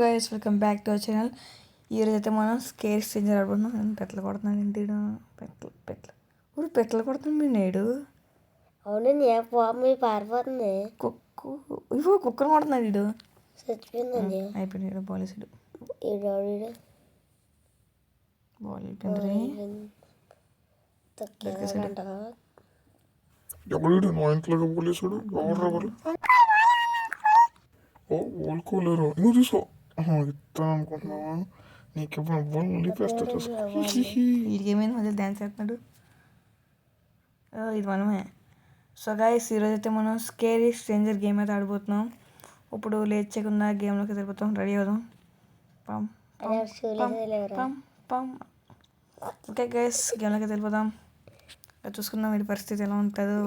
Guys welcome back to our channel. ఈరోజు అయితే మనం స్కేర్ స్ట్రేంజర్ ఆడుకుంటున్నాం. నేను పెట్టలు కొడుతున్నాను ఏంటి పెట్టలు కొడుతున్నాను మీ నేడు. అవునండి మీ పారిపోతుంది కుక్కను కొడుతున్నాడు వీడు. చచ్చిపోయిందండి అయిపోయింది బాలేసాడు బాల్ ఎవడు మా ఇంట్లోకి పోలీసుడు ఎవరు ఓల్కోలేరు నువ్వు చూసా ఇస్తాను అనుకుంటున్నావా? నీకు ఎప్పుడు బాల్ లేపేస్తాడు. వీడికి ఏమైంది మళ్ళీ డ్యాన్స్ చేస్తున్నాడు. ఇది మనమే. సో గైస్ ఈరోజు అయితే మనం స్కేరీ స్ట్రేంజర్ గేమ్ అయితే ఆడిపోతున్నాం. ఇప్పుడు లేచకుండా గేమ్లోకి వెళ్ళిపోతాం. రెడీ అవుదాం. పమ్ పమ్ పమ్. ఓకే గైస్ గేమ్లోకి వెళ్ళిపోదాం. చూసుకుందాం వీడి పరిస్థితి ఎలా ఉంటుందో.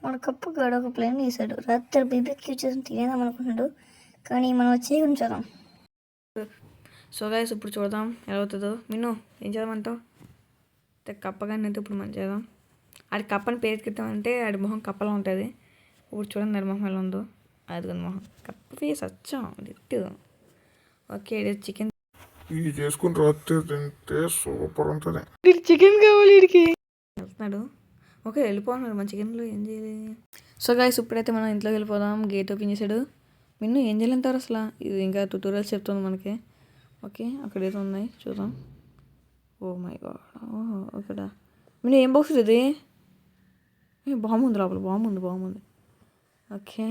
మన కప్పు గడ ఒక ప్లాన్ వేసాడు. రాత్రి బీబీక్యూ చేసి తినేదాం అనుకున్నాడు, కానీ మనం వచ్చి ఉంచుదాం. సో గైస్ ఇప్పుడు చూద్దాం ఎలా అవుతుందో. మిన్ను ఏం చేద్దామంటావు? కప్పగానే అయితే ఇప్పుడు మనం చేద్దాం. ఆడి కప్పని పేరుకిద్దామంటే ఆడి మొహం కప్పలా ఉంటుంది. ఇప్పుడు చూడండి ఆడి మొహం ఎలా ఉందో. అది మొహం కప్ప ఫేస్ వచ్చాం లిట్టు. ఓకే చికెన్ ఇది చేసుకుని రాత్రి తింటే సూపర్ ఉంటుంది. చికెన్ కావాలి వీడికి. వెళ్తున్నాడు. ఓకే వెళ్ళిపోతున్నాడు. మన చికెన్లో ఏం చేయాలి? సో గైస్ ఇప్పుడైతే మనం ఇంట్లోకి వెళ్ళిపోదాం. గేట్ ఓపెన్ చేశాడు. మిన్ను ఏం చేయాలంటారు అసలు? ఇది ఇంకా ట్యూటోరియల్స్ చెప్తుంది మనకి. ఓకే అక్కడ ఏదో ఉన్నాయి చూద్దాం. Oh my God. ఓహో ఇక్కడ మిన్ను ఏం బాక్స్ ఇది? బాగుంది లోపల. బాగుంది. ఓకే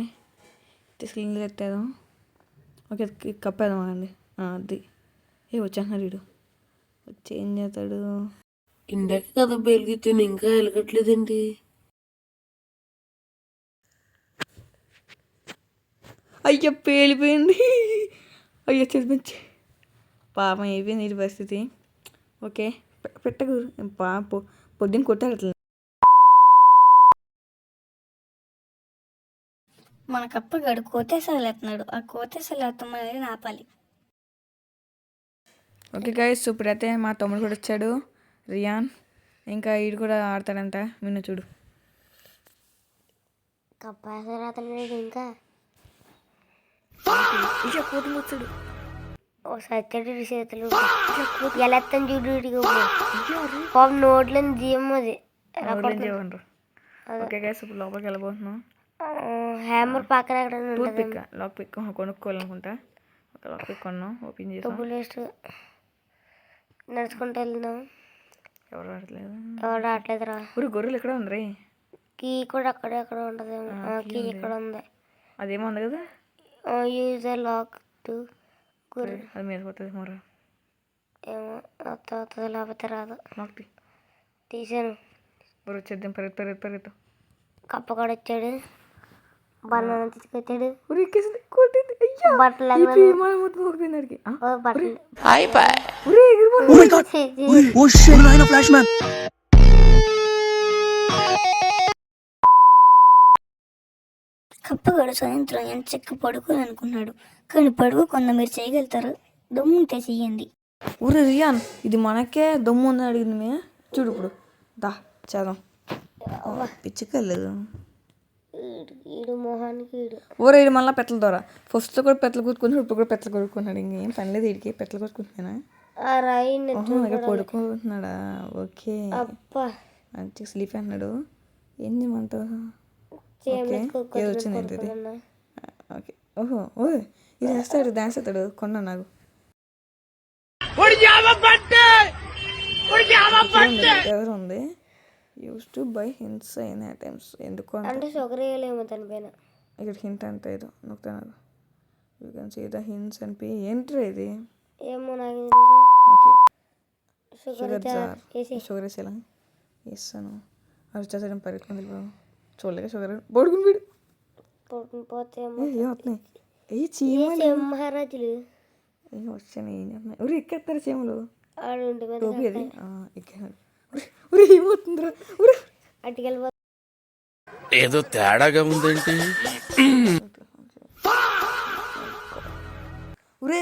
తీసుకెళ్ళి ఎత్తేదాం. ఓకే కప్పేదాం అండి. అది వచ్చేస్తున్నారు వీడు. వచ్చి ఏం చేస్తాడు? ఇందాక కదా బెలిగితే ఇంకా వెలగట్లేదండి. అయ్యో పేలిపోయింది. అయ్యో చదివించి పాపం అయిపోయింది వీడి పరిస్థితి. ఓకే పెట్టకు పొద్దున్న కొట్టాడు. మన కప్పగాడు కోతేసాలు ఎత్తున్నాడు. ఆ కోతేసాలు ఎత్తమనేది ఆపాలి. ఓకే గైస్ ఇప్పుడైతే మా తమ్ముడు కూడా వచ్చాడు, రియాన్. ఇంకా వీడు కూడా ఆడతాడంట. మిన్ను చూడు కప్పేసాడు ఇంకా కోతి వచ్చాడు. సచ్చడి చేతులు ఎలా ఎత్తాను చూడు. పాపం నోట్లని జీవం అది. ఓకే గైస్ ఇప్పుడు లోపలికి వెళ్ళబోతున్నాం. హ్యామర్ పక్కన లాక్ పిక్ కొనుక్కోవాలనుకుంటా. ఒక లాక్ పిక్ కొన్నాం. ఓపెన్ చేసి నడుచుకుంటూ వెళ్దాం. ఎవరు రావట్లేదురా. ఊరు గొర్రెలు ఎక్కడ ఉంది? కీ కూడా అక్కడ ఉంటుంది. కీ ఇక్కడ ఉంది. అదేమో ఉంది కదా. యూజ్ లాక్ టు గొర్రె. అది మీద పోతుంది మొర. ఏమో వస్తుంది లేకపోతే రాదు. లాక్ తీసాను. ఊరు వచ్చేద్దాం. పెరుగుతాం. కప్ప కూడా వచ్చాడు. బనానా తీసుకొచ్చాడు. కప్పగాడు సాయంత్రం ఎంత చెక్క పడుకోవాలనుకున్నాడు, కానీ పడుకోకుండా మీరు చేయగలుగుతారు. దమ్ము ఉంటే చెయ్యండి. ఊరే రియాన్ ఇది మనకే దమ్ము ఉందని అడిగింది మే. చూడు ఇప్పుడు దా చేద్దాం. పిచ్చికలేదు మొహానికి. ఊరే ఇది మళ్ళీ పెట్టల ద్వారా ఫస్ట్లో కూడా పెట్టలు కొట్టుకున్నాడు. ఇప్పుడు కూడా పెట్టలు కొట్టుకున్నాడు. ఇంకేం పని లేదు వీడికి. పెట్టలు కొట్టుకుంటున్నానా ఇక్కడ పడుకుంటున్నాడా? ఓకే మంచిగా స్లీప్ అన్నాడు. ఏం చేయమంటావు? ఓకే ఏది వచ్చింది ఏంటిది? ఓకే ఓహో ఇది వేస్తాడు. డాన్స్ వేస్తాడు. కొన్నా నాకు ఎవరు ఉంది. యూస్ టు బై హింట్స్ అయిన ఐటమ్స్. ఎందుకు అంటే షుగర్ వేయలేము దానిపైన. ఇక్కడ హింట్ అంటే ఏదో నొక్కుతాను. You can see the hints and pay. ఏంట్రా ఇది? ఏమో నాకు. Okay sugar jar. షుగర్ వేసేలా వేస్తాను. అది వచ్చేసరికి పరిగెత్తుకుని వెళ్ళిపోయాము. చూడలేక షుగర్ పడుకుని వీడు పోతే ఏమవుతున్నాయి? చీమలు మహారాజులు వచ్చాను. ఏం చేస్తున్నాయి? ఊరు ఎక్కేస్తారు చీమలు. టోపీ అది ఎక్కాడు. ఏమవుతుందిరా? అటుకెళ్ళిపో. ఏదో తేడాగా ఉందేంటి? ఊరే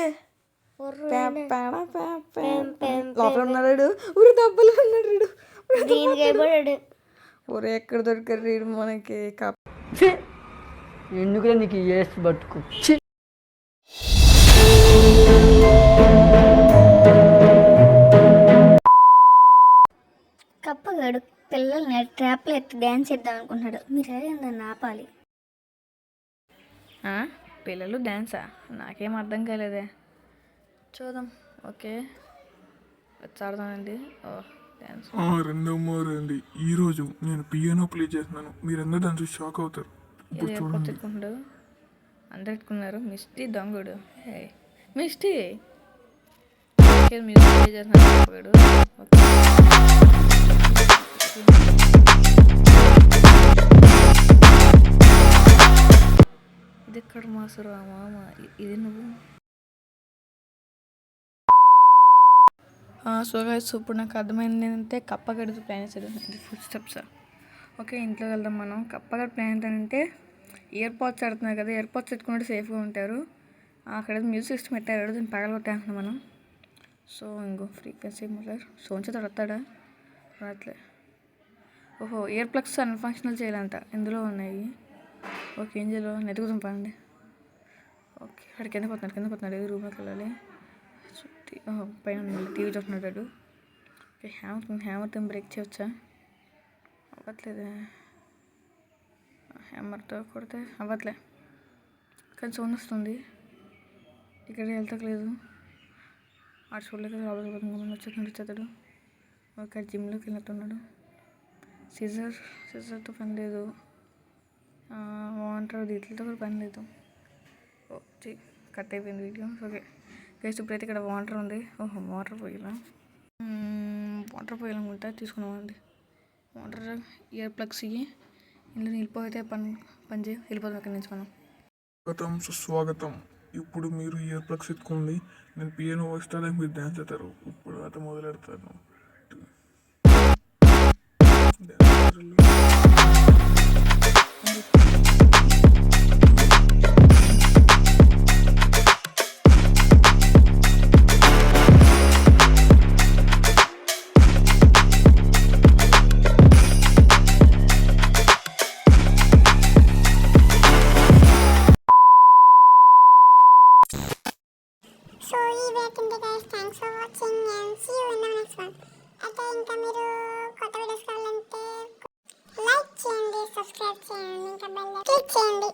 లోపల ఉన్నాడు. ఊరి దెబ్బలు ఉన్నాడు. దీనికి అయిపోయాడు. ఊరే ఎక్కడ దొరికారు రీడు మనకి. ఎందుకులే నీకు వేస్ట్ బతుకు ఛీ! కప్పగాడు పిల్లల్ని ట్రాప్లో ఎత్తి డ్యాన్స్ చేద్దాం అనుకుంటున్నాడు. మీరు ఎవరైనా దాన్ని ఆపాలి. పిల్లలు డ్యాన్సా? నాకేం అర్థం కాలేదే. చూద్దాం. ఓకే, వచ్చాడదానండి. ఓ డ్యాన్స్. రండి. ఈరోజు నేను పియానో ప్లే చేస్తున్నాను. మీరందరూ దాని చూసి షాక్ అవుతారు. ఇప్పుడు చూడండి. ఎత్తుకుంటాడు, అందరు ఎత్తుకున్నారు. మిస్టీ దొంగడు. హే మిస్టీ మ్యూజిక్ ప్లే చేస్తున్నాడు. ఇది ఎక్కడ మాసురా మామ? ఇది నువ్వు. సో గైస్, ఇప్పుడు నాకు అర్థమైంది ఏంటంటే కప్పగడికి ప్లాన్ చేశాడు. ఇది ఫుడ్ స్టెప్స్. ఓకే, ఇంట్లోకి వెళ్దాం మనం. కప్పగడి ప్లాన్ ఏంటంటే ఇయర్ పాడ్స్ ఆడుతున్నారు కదా, ఇయర్ పాడ్స్ పెట్టుకుంటే సేఫ్గా ఉంటారు. అక్కడ మ్యూజిక్ సిస్టమ్ పెట్టారు, దీన్ని పగలగొట్టేస్తున్నాం మనం. సో ఇంకో ఫ్రీక్వెన్సీ మొదలు సోంచి తడతాడా రాట్లే. ఓహో, ఇయర్ ప్లగ్స్ అన్ఫంక్షనల్ చేయాలంట. ఇందులో ఉన్నాయి. ఓకే, ఇందులో నెతుకుదాం పండి. ఓకే, అక్కడ కింద పోతున్నాడు. రూమ్లోకి వెళ్ళాలి. పైన టీవీ చూస్తున్నాడు. ఓకే, హ్యామర్తో బ్రేక్ చేయవచ్చా? అవ్వట్లేదే. హ్యామర్తో కొడితే అవ్వట్లే, కానీ సౌండ్ వస్తుంది. ఇక్కడ వెళ్తలేదు. ఆ చూడలేదు. వచ్చేస్తాడు. ఓకే, జిమ్లోకి వెళ్ళినట్టున్నాడు. సిజర్తో పని లేదు. వాటర్ దీంట్లతో కూడా పని లేదు. ఓకే, కట్ అయిపోయింది వీడియో. ఓకే గైస్, ఇప్పుడైతే ఇక్కడ వాటర్ ఉంది. ఓహో, వాటర్ పోయాలనుకుంటా. తీసుకున్నామండి వాటర్. ఇయర్ ప్లగ్స్ ఇవి ఇందులో నిలిపోతే పని చేయి. వెళ్ళిపోతాం అక్కడి నుంచి మనం. సుస్వాగతం. ఇప్పుడు మీరు ఇయర్ ప్లగ్స్ ఎత్తుకోండి. నేను పియానో వస్తాను, మీరు డ్యాన్స్ చేస్తారు. ఇప్పుడు అత మొదలెడతాను. So ఈ video guys, thanks for watching and see you in the next one. అయితే ఇంకా మీరు కొత్త వీడియోస్ కావాలంటే లైక్ చేయండి, సబ్స్క్రైబ్ చేయండి, ఇంకా బెల్ క్లిక్ చేయండి.